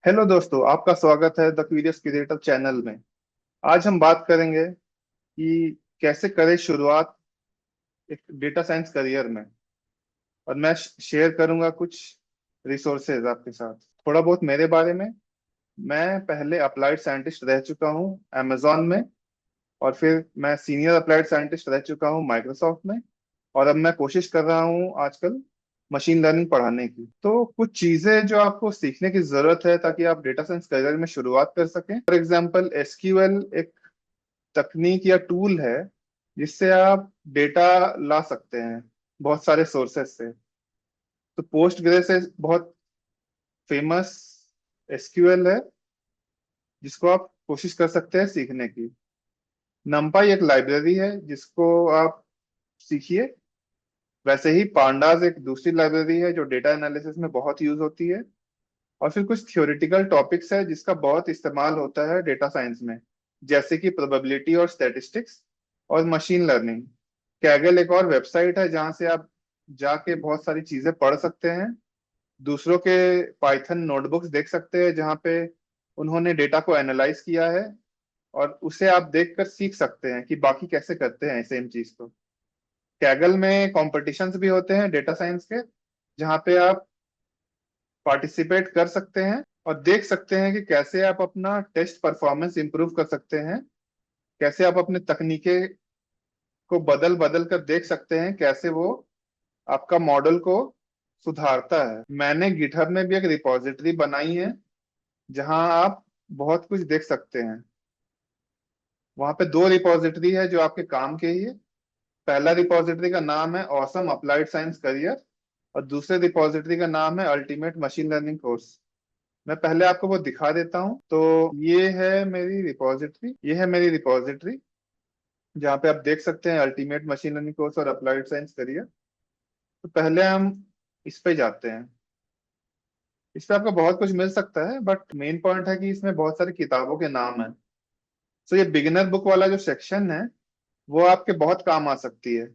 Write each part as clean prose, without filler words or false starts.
Hello दोस्तों, आपका स्वागत है द क्यूरियस क्रिएटर चैनल में। आज हम बात करेंगे कि कैसे करें शुरुआत एक डेटा साइंस करियर में। और मैं शेयर करूंगा कुछ रिसोर्सेज आपके साथ। थोड़ा बहुत मेरे बारे में। मैं पहले अप्लाइड साइंटिस्ट रह चुका हूँ अमेजोन में। और फिर मैं सीनियर अप्लाइड साइंटिस्ट रह चुका हूँ माइक्रोसॉफ्ट में। और अब मैं कोशिश कर रहा हूँ आजकल मशीन लर्निंग पढ़ाने की। तो कुछ चीजें जो आपको सीखने की जरूरत है ताकि आप डेटा साइंस करियर में शुरुआत कर सकें। फॉर एग्जांपल एसक्यूएल एक तकनीक या टूल है जिससे आप डेटा ला सकते हैं बहुत सारे सोर्सेस से। तो पोस्ट ग्रेस बहुत फेमस एसक्यूएल है जिसको आप कोशिश कर सकते हैं सीखने की। नंपाई एक लाइब्रेरी है जिसको आप सीखिए। वैसे ही पांडाज एक दूसरी लाइब्रेरी है जो डेटा एनालिसिस में बहुत यूज होती है। और फिर कुछ थ्योरेटिकल टॉपिक्स है जिसका बहुत इस्तेमाल होता है डेटा साइंस में, जैसे कि प्रोबेबिलिटी और स्टैटिस्टिक्स और मशीन लर्निंग। कैगल एक और वेबसाइट है जहां से आप जाके बहुत सारी चीजें पढ़ सकते हैं। दूसरों के पाइथन नोटबुक्स देख सकते हैं जहाँ पे उन्होंने डेटा को एनालाइज किया है। और उसे आप देखकर सीख सकते हैं कि बाकी कैसे करते हैं सेम चीज को। कैगल में कॉम्पिटिशन्स भी होते हैं डेटा साइंस के, जहाँ पे आप पार्टिसिपेट कर सकते हैं और देख सकते हैं कि कैसे आप अपना टेस्ट परफॉर्मेंस इंप्रूव कर सकते हैं। कैसे आप अपने तकनीकें को बदल बदल कर देख सकते हैं कैसे वो आपका मॉडल को सुधारता है। मैंने गिटहब में भी एक रिपॉजिटरी बनाई है जहां आप बहुत कुछ देख सकते हैं। वहां पे दो रिपॉजिटरी है जो आपके काम के ही है। पहला रिपॉजिटरी का नाम है ऑसम अप्लाइड साइंस करियर और दूसरे रिपॉजिटरी का नाम है अल्टीमेट मशीन लर्निंग कोर्स। मैं पहले आपको वो दिखा देता हूँ। तो ये है मेरी रिपॉजिटरी जहाँ पे आप देख सकते हैं अल्टीमेट मशीन लर्निंग कोर्स और अप्लाइड साइंस करियर। तो पहले हम इस पे जाते हैं। इस पे आपको बहुत कुछ मिल सकता है बट मेन पॉइंट है कि इसमें बहुत सारी किताबों के नाम हैं। तो ये बिगिनर बुक वाला जो सेक्शन है वो आपके बहुत काम आ सकती है।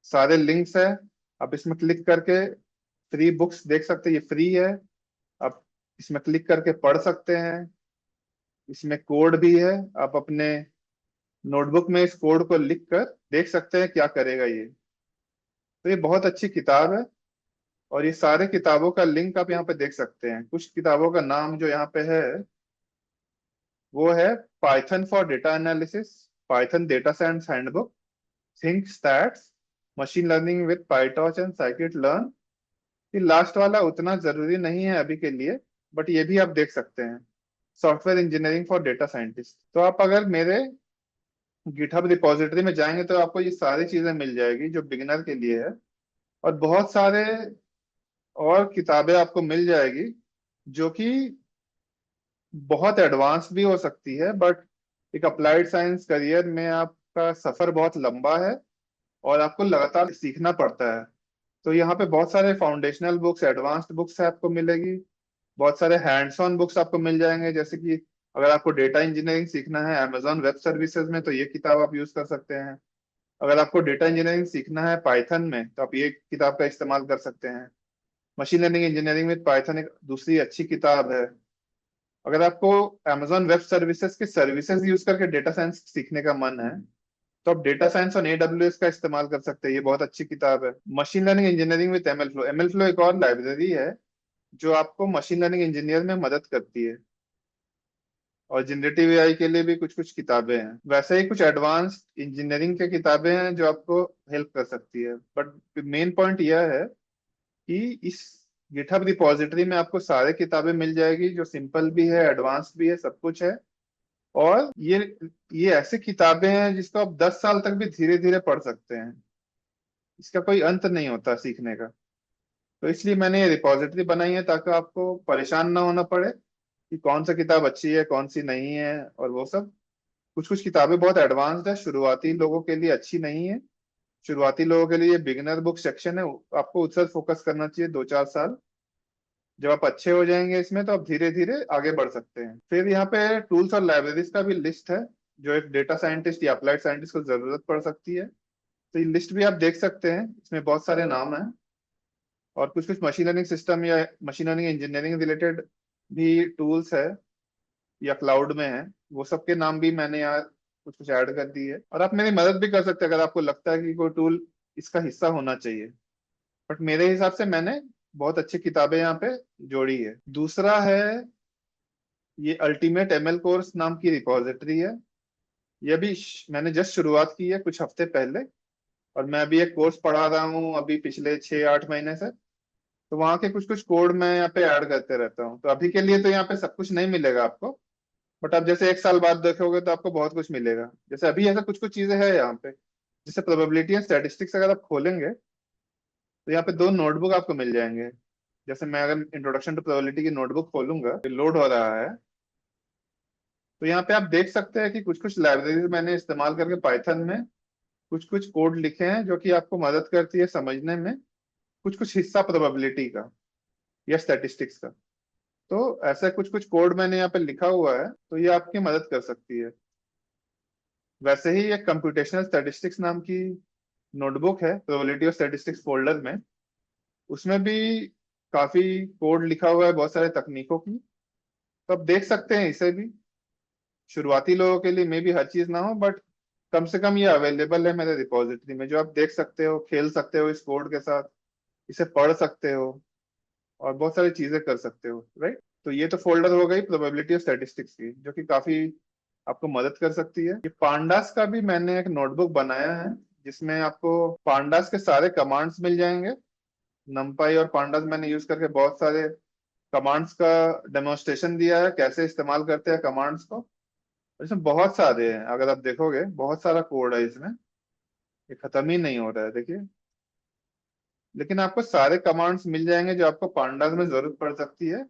सारे लिंक्स है। आप इसमें क्लिक करके फ्री बुक्स देख सकते हैं, ये फ्री है। आप इसमें क्लिक करके पढ़ सकते हैं। इसमें कोड भी है। आप अपने नोटबुक में इस कोड को लिख कर देख सकते हैं क्या करेगा ये। तो ये बहुत अच्छी किताब है। और ये सारे किताबों का लिंक आप यहाँ पे देख सकते हैं। कुछ किताबों का नाम जो यहाँ पे है वो है Python for data analysis, Python data science handbook, think stats, machine learning with PyTorch and scikit learn. ये लास्ट वाला उतना जरूरी नहीं है अभी के लिए, बट ये भी आप देख सकते हैं। Software engineering for data scientist. तो आप अगर मेरे गिटहब रिपॉजिटरी में जाएंगे तो आपको ये सारी चीजें मिल जाएगी जो बिगिनर के लिए है। और बहुत सारे और किताबें आपको मिल जाएगी जो कि बहुत एडवांस भी हो सकती है। बट एक अप्लाइड साइंस करियर में आपका सफर बहुत लंबा है और आपको लगातार सीखना पड़ता है। तो यहाँ पे बहुत सारे फाउंडेशनल बुक्स, एडवांस्ड बुक्स आपको मिलेगी। बहुत सारे हैंड्स ऑन बुक्स आपको मिल जाएंगे, जैसे कि अगर आपको डेटा इंजीनियरिंग सीखना है अमेजोन वेब सर्विसेज में तो ये किताब आप यूज कर सकते हैं। अगर आपको डेटा इंजीनियरिंग सीखना है पाइथन में तो आप ये किताब का इस्तेमाल कर सकते हैं। Machine learning engineering with Python एक दूसरी अच्छी किताब है। अगर आपको अमेजोन वेब सर्विसेज के सर्विसेज यूज करके डेटा साइंस सीखने का मन है तो आप डेटा साइंस ऑन एडब्ल्यूएस का इस्तेमाल कर सकते हैं। ये बहुत अच्छी किताब है। Machine learning engineering with ML flow एक और लाइब्रेरी है जो आपको मशीन लर्निंग इंजीनियर में मदद करती है। और जनरेटिव एआई के लिए भी कुछ कुछ किताबें हैं। वैसे ही कुछ एडवांस इंजीनियरिंग की किताबें हैं जो आपको हेल्प कर सकती है। बट मेन पॉइंट यह है कि इस गिटहब रिपॉजिटरी में आपको सारे किताबें मिल जाएगी जो सिंपल भी है, एडवांस भी है, सब कुछ है। और ये ऐसी किताबें हैं जिसको आप 10 साल तक भी धीरे धीरे पढ़ सकते हैं। इसका कोई अंत नहीं होता सीखने का। तो इसलिए मैंने ये रिपॉजिटरी बनाई है ताकि आपको परेशान ना होना पड़े कि कौन सा किताब अच्छी है कौन सी नहीं है और वो सब। कुछ कुछ किताबें बहुत एडवांस्ड है, शुरुआती लोगों के लिए अच्छी नहीं है। शुरुआती लोगों के लिए बिगिनर बुक सेक्शन है, आपको उस पर फोकस करना चाहिए 2-4 साल। जब आप अच्छे हो जाएंगे इसमें तो आप धीरे धीरे आगे बढ़ सकते हैं। फिर यहाँ पे टूल्स और लाइब्रेरीज का भी लिस्ट है जो एक डेटा साइंटिस्ट या अप्लाइड साइंटिस्ट को जरूरत पड़ सकती है। तो ये लिस्ट भी आप देख सकते हैं, इसमें बहुत सारे नाम हैं। और कुछ कुछ मशीन लर्निंग सिस्टम या मशीन लर्निंग इंजीनियरिंग रिलेटेड भी टूल्स है या क्लाउड में है, वो सब के नाम भी मैंने यहाँ कुछ कुछ ऐड कर दी है। और आप मेरी मदद भी कर सकते हैं अगर आपको लगता है कि कोई टूल इसका हिस्सा होना चाहिए। बट मेरे हिसाब से मैंने बहुत अच्छी किताबें यहाँ पे जोड़ी है। दूसरा है ये अल्टीमेट एमएल कोर्स नाम की रिपॉजिटरी है। ये भी मैंने जस्ट शुरुआत की है कुछ हफ्ते पहले। और मैं अभी एक कोर्स पढ़ा रहा हूँ अभी पिछले 6-8 महीने से। तो वहाँ के कुछ कुछ कोड मैं यहाँ पे ऐड करते रहता हूँ। तो अभी के लिए तो यहाँ पे सब कुछ नहीं मिलेगा आपको। बट आप जैसे एक साल बाद देखोगे तो आपको बहुत कुछ मिलेगा। जैसे अभी ऐसा कुछ कुछ चीजें हैं यहाँ पे, जैसे प्रोबेबिलिटी एंड स्टैटिस्टिक्स अगर आप खोलेंगे तो यहाँ पे 2 नोटबुक आपको मिल जाएंगे। जैसे मैं अगर इंट्रोडक्शन टू प्रोबेबिलिटी की नोटबुक खोलूंगा, लोड हो रहा है, तो यहाँ पे आप देख सकते हैं कि कुछ कुछ लाइब्रेरीज मैंने इस्तेमाल करके पाइथन में कुछ कुछ कोड लिखे हैं जो कि आपको मदद करती है समझने में कुछ कुछ हिस्सा प्रोबेबिलिटी का या स्टैटिस्टिक्स का। तो ऐसा कुछ कुछ कोड मैंने यहाँ पे लिखा हुआ है, तो ये आपकी मदद कर सकती है। वैसे ही एक कंप्यूटेशनल स्टैटिस्टिक्स नाम की नोटबुक है प्रोबेबिलिटी और स्टैटिस्टिक्स फोल्डर में। उसमें भी काफी कोड लिखा हुआ है बहुत सारे तकनीकों की। तो आप देख सकते हैं इसे भी। शुरुआती लोगों के लिए मे भी हर चीज ना हो, बट कम से कम ये अवेलेबल है मेरे रिपॉजिटरी में, जो आप देख सकते हो, खेल सकते हो इस कोड के साथ, इसे पढ़ सकते हो और बहुत सारी चीजें कर सकते हो, राइट। तो ये तो फोल्डर हो गई प्रोबेबिलिटी और स्टैटिस्टिक्स की, जो कि काफी आपको मदद कर सकती है। ये पांडास का भी मैंने एक नोटबुक बनाया है, जिसमें आपको पांडास के सारे कमांड्स मिल जाएंगे। नमपाई और पांडास मैंने यूज करके बहुत सारे कमांड्स का डेमोन्स्ट्रेशन दिया है, कैसे इस्तेमाल करते हैं कमांड्स को। और इसमें बहुत सारे हैं, अगर आप देखोगे बहुत सारा कोड है इसमें, ये खत्म ही नहीं हो रहा है, देखिए। लेकिन आपको सारे कमांड्स मिल जाएंगे जो आपको पांडास में जरूरत पड़ सकती है,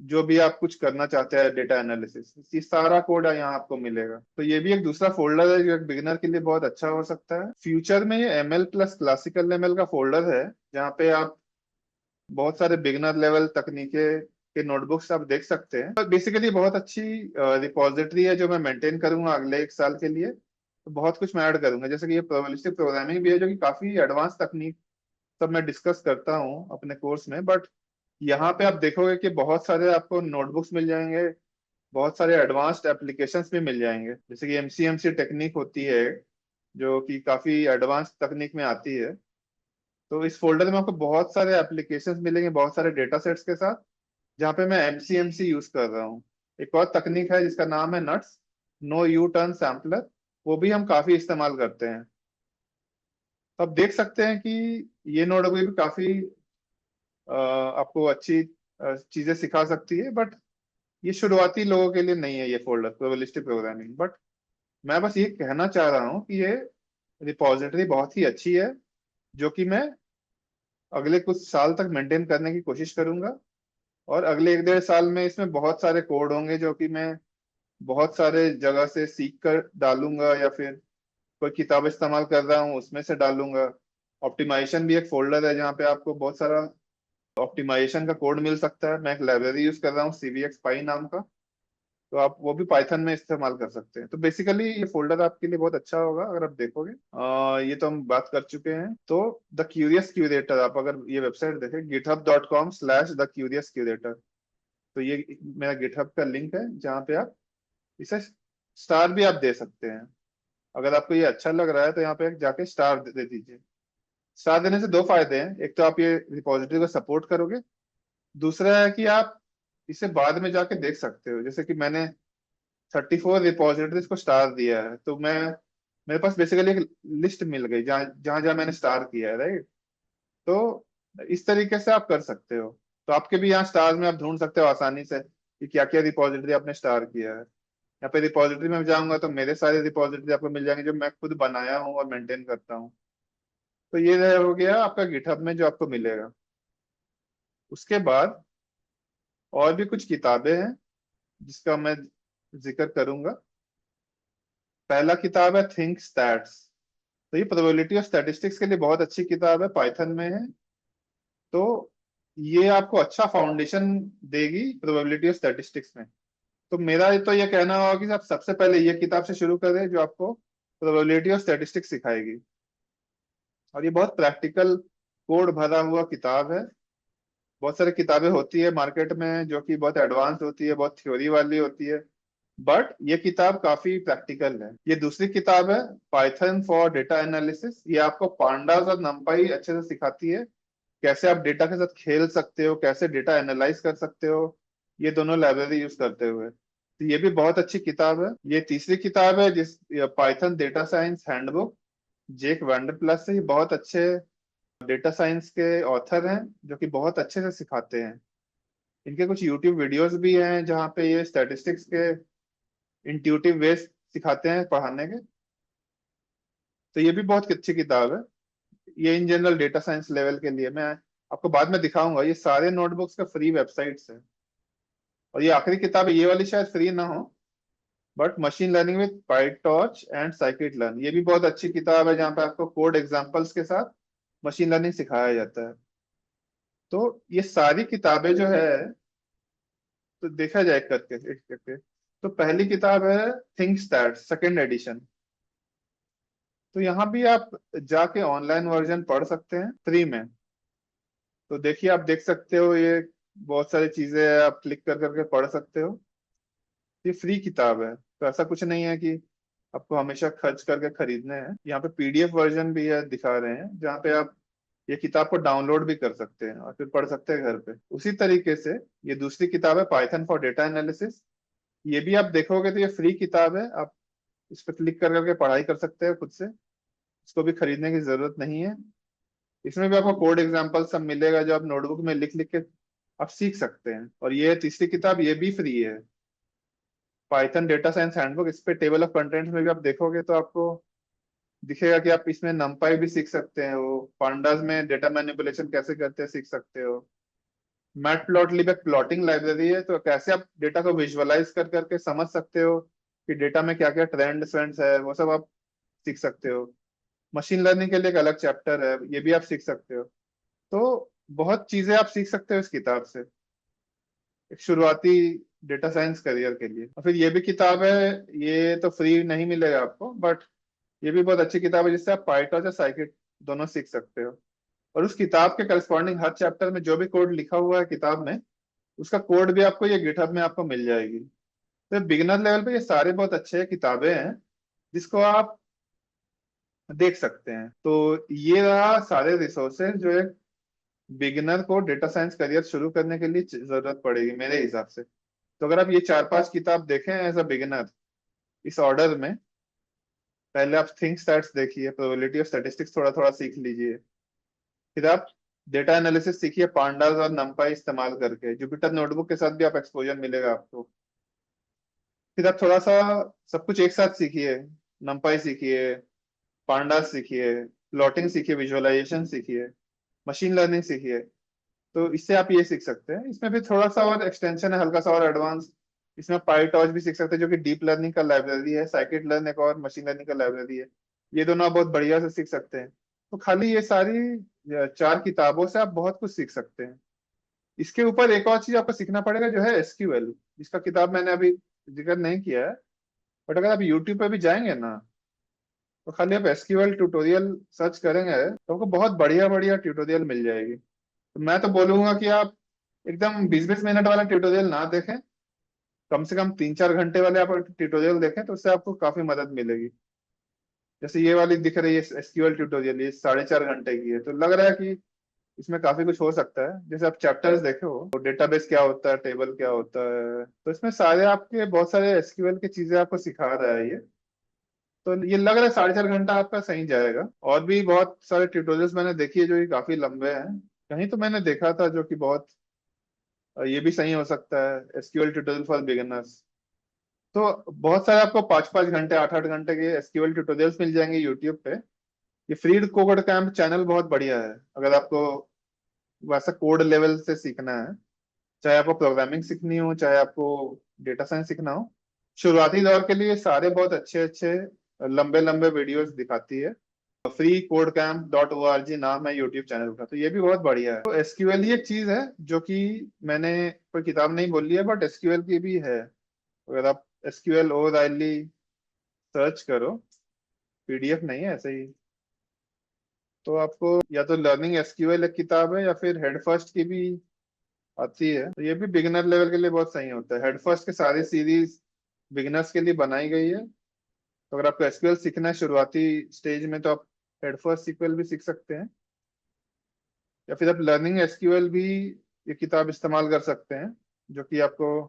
जो भी आप कुछ करना चाहते हैं डेटा एनालिसिस, ये सारा कोड यहाँ आपको मिलेगा। तो ये भी एक दूसरा फोल्डर है जो एक बिगिनर के लिए बहुत अच्छा हो सकता है। फ्यूचर में ये एमएल प्लस क्लासिकल एमएल का फोल्डर है, जहाँ पे आप बहुत सारे बिगिनर लेवल तकनीके के नोटबुक्स आप देख सकते हैं। तो बेसिकली बहुत अच्छी रिपॉजिटरी है जो मैं मेंटेन करूंगा अगले एक साल के लिए। तो बहुत कुछ मैं ऐड करूंगा, जैसे कि ये प्रोबेबिलिस्टिक प्रोग्रामिंग भी है, जो कि काफी एडवांस तकनीक सब मैं डिस्कस करता हूँ अपने कोर्स में। बट यहाँ पे आप देखोगे कि बहुत सारे आपको नोटबुक्स मिल जाएंगे, बहुत सारे एडवांस्ड एप्लीकेशंस भी मिल जाएंगे, जैसे कि एमसीएमसी टेक्निक होती है जो कि काफी एडवांस तकनीक में आती है। तो इस फोल्डर में आपको बहुत सारे एप्लीकेशंस मिलेंगे बहुत सारे डेटा सेट्स के साथ, जहाँ पे मैं एमसीएमसी यूज कर रहा हूँ। एक और तकनीक है जिसका नाम है nuts, no U turn sampler, वो भी हम काफी इस्तेमाल करते हैं। तो आप देख सकते हैं कि ये नोटबुक भी काफी आपको अच्छी चीजें सिखा सकती है। बट ये शुरुआती लोगों के लिए नहीं है ये फोल्डर प्रोबेबिलिस्टिक प्रोग्रामिंग। बट मैं बस ये कहना चाह रहा हूँ कि ये रिपॉजिटरी बहुत ही अच्छी है, जो कि मैं अगले कुछ साल तक मेंटेन करने की कोशिश करूंगा। और अगले 1-1.5 साल में इसमें बहुत सारे कोड होंगे जो कि मैं बहुत सारे जगह से सीख कर डालूंगा, या फिर कोई किताब इस्तेमाल कर रहा हूँ उसमें से डालूंगा। ऑप्टिमाइजेशन भी एक फोल्डर है जहाँ पे आपको बहुत सारा ऑप्टिमाइजेशन का कोड मिल सकता है। मैं एक लाइब्रेरी यूज कर रहा हूँ सीवीएक्स पाई नाम का, तो आप वो भी पाइथन में इस्तेमाल कर सकते हैं। तो बेसिकली ये फोल्डर आपके लिए बहुत अच्छा होगा अगर आप देखोगे। ये तो हम बात कर चुके हैं। तो द क्यूरियस क्यूरेटर, आप अगर ये वेबसाइट देखें github.com/theCuriousCurator, तो ये मेरा गिटहब का लिंक है जहाँ पे आप इसे स्टार भी आप दे सकते हैं। अगर आपको ये अच्छा लग रहा है तो यहाँ पे जाके स्टार दे दीजिए। स्टार देने से 2 फायदे हैं, एक तो आप ये रिपॉजिटरी को सपोर्ट करोगे, दूसरा है कि आप इसे बाद में जाके देख सकते हो। जैसे कि मैंने 34 रिपॉजिटरीज को स्टार दिया है, तो मैं मेरे पास बेसिकली एक लिस्ट मिल गई जहाँ जहाँ जहाँ मैंने स्टार किया है, राइट। तो इस तरीके से आप कर सकते हो। तो आपके भी यहाँ स्टार में आप ढूंढ सकते हो आसानी से कि क्या क्या रिपॉजिटरी आपने स्टार किया है। यहाँ पे रिपॉजिटरी में जाऊंगा तो मेरे सारे रिपॉजिटरी आपको मिल जाएंगे जो मैं खुद बनाया हूँ और मेंटेन करता हूँ। तो ये हो गया आपका गिटहब में जो आपको मिलेगा। उसके बाद और भी कुछ किताबें हैं जिसका मैं जिक्र करूंगा। पहला किताब है थिंक स्टैट्स। तो ये प्रोबेबिलिटी और स्टैटिस्टिक्स के लिए बहुत अच्छी किताब है, पाइथन में है। तो ये आपको अच्छा फाउंडेशन देगी प्रोबेबिलिटी और स्टैटिस्टिक्स में। तो मेरा तो ये कहना होगा कि आप सबसे पहले ये किताब से शुरू करें जो आपको प्रोबेबिलिटी और स्टैटिस्टिक्स सिखाएगी। और ये बहुत प्रैक्टिकल कोड भरा हुआ किताब है। बहुत सारी किताबें होती है मार्केट में जो कि बहुत एडवांस होती है, बहुत थ्योरी वाली होती है, बट ये किताब काफी प्रैक्टिकल है। ये दूसरी किताब है, पाइथन फॉर डेटा एनालिसिस। ये आपको पांडास और नंपाई अच्छे से सिखाती है, कैसे आप डेटा के साथ खेल सकते हो, कैसे डेटा एनालाइज कर सकते हो, ये दोनों लाइब्रेरी यूज करते हुए। तो ये भी बहुत अच्छी किताब है। ये तीसरी किताब है, जिस पाइथन डेटा साइंस हैंडबुक, जेक वेंडरप्लस से। ये बहुत अच्छे डेटा साइंस के ऑथर हैं जो कि बहुत अच्छे से सिखाते हैं। इनके कुछ यूट्यूब वीडियोस भी हैं जहाँ पे ये स्टैटिस्टिक्स के इंट्यूटिव वे सिखाते हैं पढ़ाने के। तो ये भी बहुत अच्छी किताब है। ये in general data science level के लिए। मैं आपको बाद में दिखाऊंगा, ये सारे नोटबुक्स का फ्री वेबसाइट्स है। और ये आखिरी किताब है, ये वाली शायद फ्री ना हो, but machine learning with PyTorch and scikit learn, ये भी बहुत अच्छी किताब है जहाँ पे आपको कोड एग्जांपल्स के साथ मशीन लर्निंग सिखाया जाता है। तो ये सारी किताबें जो है, तो देखा जाए करके एक करके। तो पहली किताब है थिंक स्टैट सेकेंड एडिशन। तो यहाँ भी आप जाके ऑनलाइन वर्जन पढ़ सकते हैं फ्री में। तो देखिए, आप देख सकते हो, ये बहुत सारी चीजें हैं, आप क्लिक कर करके पढ़ सकते हो। ये फ्री किताब है, तो ऐसा कुछ नहीं है कि आपको हमेशा खर्च करके खरीदने हैं। यहाँ पे पीडीएफ वर्जन भी है, दिखा रहे हैं, जहाँ पे आप ये किताब को डाउनलोड भी कर सकते हैं और फिर पढ़ सकते हैं घर पे। उसी तरीके से ये दूसरी किताब है, पाइथन फॉर डेटा एनालिसिस। ये भी आप देखोगे तो ये फ्री किताब है, आप इस पर क्लिक कर करके पढ़ाई कर सकते हैं खुद से। इसको भी खरीदने की जरूरत नहीं है। इसमें भी आपको कोड एग्जाम्पल सब मिलेगा जो आप नोटबुक में लिख लिख के आप सीख सकते हैं। और ये तीसरी किताब, ये भी फ्री है, पाइथन डेटा साइंस हैंडबुक। इस पे टेबल ऑफ कंटेंट्स में भी आप देखोगे तो आपको दिखेगा कि आप इसमें नंपाई भी सीख सकते हैं, वो पांडास में डेटा मैनिपुलेशन कैसे करते हैं सीख सकते हो। मैटप्लॉटलिब एक प्लॉटिंग लाइब्रेरी है, तो कैसे आप डेटा को विजुअलाइज कर करके समझ सकते हो कि डेटा में क्या क्या ट्रेंड्स है, वो सब आप सीख सकते हो। मशीन लर्निंग के लिए एक अलग चैप्टर है, ये भी आप सीख सकते हो। तो बहुत चीजें आप सीख सकते हो इस किताब से, एक शुरुआती डेटा साइंस करियर के लिए। और फिर ये भी किताब है, ये तो फ्री नहीं मिलेगा आपको, बट ये भी बहुत अच्छी किताब है जिससे आप पाइथन और साइकिट दोनों सीख सकते हो। और उस किताब के करस्पॉन्डिंग हर चैप्टर में जो भी कोड लिखा हुआ है किताब में, उसका कोड भी आपको ये गिटहब में आपको मिल जाएगी। तो बिगिनर लेवल पे ये सारे बहुत अच्छे किताबें हैं जिसको आप देख सकते हैं। तो ये रहा सारे रिसोर्सेज जो एक बिगिनर को डेटा साइंस करियर शुरू करने के लिए जरूरत पड़ेगी मेरे हिसाब से। तो अगर आप ये चार पांच किताब देखें एज अ बिगिनर, इस ऑर्डर में, पहले आप थिंक स्टैट्स देखिए, प्रोबेबिलिटी और स्टैटिस्टिक्स थोड़ा थोड़ा सीख लीजिए। फिर आप डेटा एनालिसिस सीखिए पांडास और नंपाई इस्तेमाल करके, जुपिटर नोटबुक के साथ भी आप एक्सपोजर मिलेगा आपको। फिर आप थोड़ा सा सब कुछ एक साथ सीखिए, नंपाई सीखिए, पांडास सीखिए, प्लॉटिंग सीखिए, विजुअलाइजेशन सीखिए, मशीन लर्निंग सीखिए। तो इससे आप ये सीख सकते हैं। इसमें फिर थोड़ा सा और एक्सटेंशन है, हल्का सा और एडवांस। इसमें पाईटॉर्च भी सीख सकते हैं जो कि डीप लर्निंग का लाइब्रेरी है, साइकिट लर्न एक और मशीन लर्निंग का लाइब्रेरी है। ये दोनों आप बहुत बढ़िया से सीख सकते हैं। तो खाली ये सारी चार किताबों से आप बहुत कुछ सीख सकते हैं। इसके ऊपर एक और चीज आपको सीखना पड़ेगा जो है एसक्यूएल, जिसका किताब मैंने अभी जिक्र नहीं किया है। बट अगर आप यूट्यूब पे भी जाएंगे ना, तो खाली आप एसक्यूएल ट्यूटोरियल सर्च करेंगे तो आपको बहुत बढ़िया बढ़िया ट्यूटोरियल मिल जाएगी। तो मैं तो बोलूंगा कि आप एकदम 20-20 मिनट वाला ट्यूटोरियल ना देखें, कम से कम 3-4 घंटे वाले आप ट्यूटोरियल देखें, तो उससे आपको काफी मदद मिलेगी। जैसे ये वाली दिख रही है एसक्यूएल ट्यूटोरियल, ये 4.5 घंटे की है, तो लग रहा है कि इसमें काफी कुछ हो सकता है। जैसे आप चैप्टर्स देखे हो, तो डेटाबेस क्या होता है, टेबल क्या होता है, तो इसमें सारे आपके बहुत सारे एसक्यूएल की चीजें आपको सिखा रहा है ये। तो ये लग रहा है 4.5 घंटा आपका सही जाएगा। और भी बहुत सारे ट्यूटोरियल्स मैंने देखी है जो कि काफी लंबे हैं। कहीं तो मैंने देखा था जो कि बहुत, ये भी सही हो सकता है, एसक्यूएल ट्यूटोरियल फॉर बिगिनर्स। तो बहुत सारे आपको 5-5 घंटे 8-8 घंटे के एसक्यूएल ट्यूटोरियल्स मिल जाएंगे यूट्यूब पे। ये फ्री कोड कैंप चैनल बहुत बढ़िया है अगर आपको वैसा कोड लेवल से सीखना है, चाहे आपको प्रोग्रामिंग सीखनी हो, चाहे आपको डेटा साइंस सीखना हो। शुरुआती दौर के लिए सारे बहुत अच्छे अच्छे लंबे लंबे वीडियोस दिखाती है। फ्री कोड कैंप .org नाम है यूट्यूब चैनल का, तो ये भी बहुत बढ़िया है। तो एसक्यूएल ही एक चीज है जो कि मैंने कोई किताब नहीं बोली है, बट एसक्यूएल की भी है। अगर आप एसक्यूएल ओ राइली सर्च करो, पीडीएफ नहीं है ऐसे ही, तो आपको या तो लर्निंग एसक्यूएल एक किताब है, या फिर हेड फर्स्ट की भी आती है, तो ये भी बिगिनर लेवल के लिए बहुत सही होता है। हेड फर्स्ट के सारी सीरीज बिगिनर्स के लिए बनाई गई है। तो अगर आपको एसक्यूएल सीखना है शुरुआती स्टेज में, तो आप हेड फर्स्ट सीक्वल भी सीख सकते हैं, या फिर आप लर्निंग एसक्यूएल भी ये किताब इस्तेमाल कर सकते हैं, जो कि आपको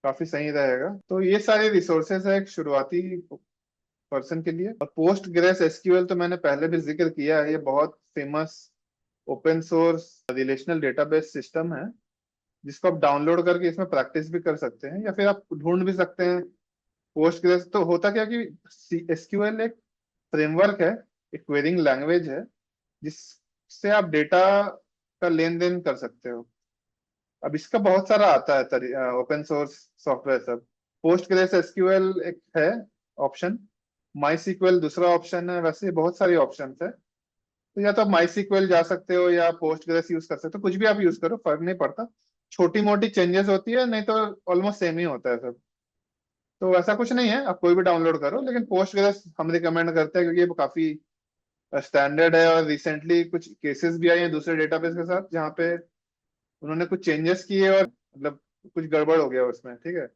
काफी सही रहेगा। तो ये सारे रिसोर्सेज है एक शुरुआती पर्सन के लिए। और पोस्ट ग्रेस एसक्यूएल तो मैंने पहले भी जिक्र किया है, ये बहुत famous open source relational database system है, जिसको आप डाउनलोड करके इसमें प्रैक्टिस भी कर सकते हैं, या फिर आप ढूंढ भी सकते हैं। पोस्ट ग्रेस तो होता क्या कि एसक्यूएल एक फ्रेमवर्क है, एक क्वेरिंग लैंग्वेज है, जिससे आप डेटा का लेन देन कर सकते हो। अब इसका बहुत सारा आता है ओपन सोर्स सॉफ्टवेयर सब। पोस्ट ग्रेस एसक्यूएल एक है ऑप्शन, माई सीक्वल दूसरा ऑप्शन है, वैसे बहुत सारी ऑप्शन है। तो या तो आप माई सीक्वल जा सकते हो या पोस्ट ग्रेस यूज कर सकते हो, कुछ भी आप यूज करो, फर्क नहीं पड़ता। छोटी मोटी चेंजेस होती है, नहीं तो ऑलमोस्ट सेम ही होता है सब। तो वैसा कुछ नहीं है, आप कोई भी डाउनलोड करो, लेकिन पोस्ट ग्रेस हम रिकमेंड करते हैं, क्योंकि ये काफी स्टैंडर्ड है, और रिसेंटली कुछ केसेस भी आए हैं दूसरे डेटाबेस के साथ, जहाँ पे उन्होंने कुछ चेंजेस किए और मतलब कुछ गड़बड़ हो गया उसमें, ठीक है।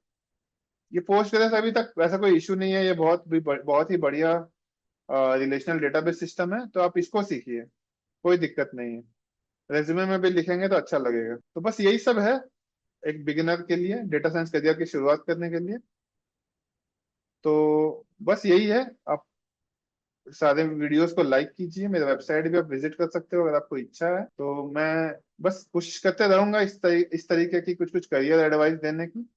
ये पोस्ट ग्रेस अभी तक वैसा कोई इशू नहीं है, ये बहुत ही बढ़िया रिलेशनल डेटाबेस सिस्टम है, तो आप इसको सीखिए, कोई दिक्कत नहीं है। रेज्यूमे में भी लिखेंगे तो अच्छा लगेगा। तो बस यही सब है एक बिगिनर के लिए, डेटा साइंस करियर की शुरुआत करने के लिए। तो बस यही है। आप सारे वीडियोस को लाइक कीजिए, मेरे वेबसाइट भी आप विजिट कर सकते हो अगर आपको इच्छा है। तो मैं बस कोशिश करते रहूंगा इस तरीके की कुछ कुछ करियर एडवाइस देने की।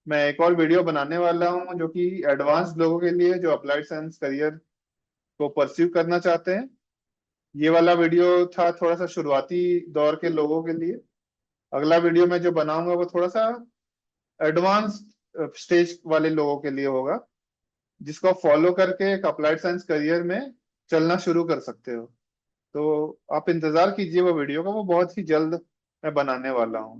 मैं एक और वीडियो बनाने वाला हूँ जो कि एडवांस लोगों के लिए, जो अप्लाइड साइंस करियर को परस्यू करना चाहते हैं। ये वाला वीडियो था थोड़ा सा शुरुआती दौर के लोगों के लिए। अगला वीडियो मैं जो बनाऊंगा वो थोड़ा सा एडवांस स्टेज वाले लोगों के लिए होगा, जिसको फॉलो करके एक अप्लाइड साइंस करियर में चलना शुरू कर सकते हो। तो आप इंतजार कीजिए वो वीडियो का, वो बहुत ही जल्द मैं बनाने वाला हूँ।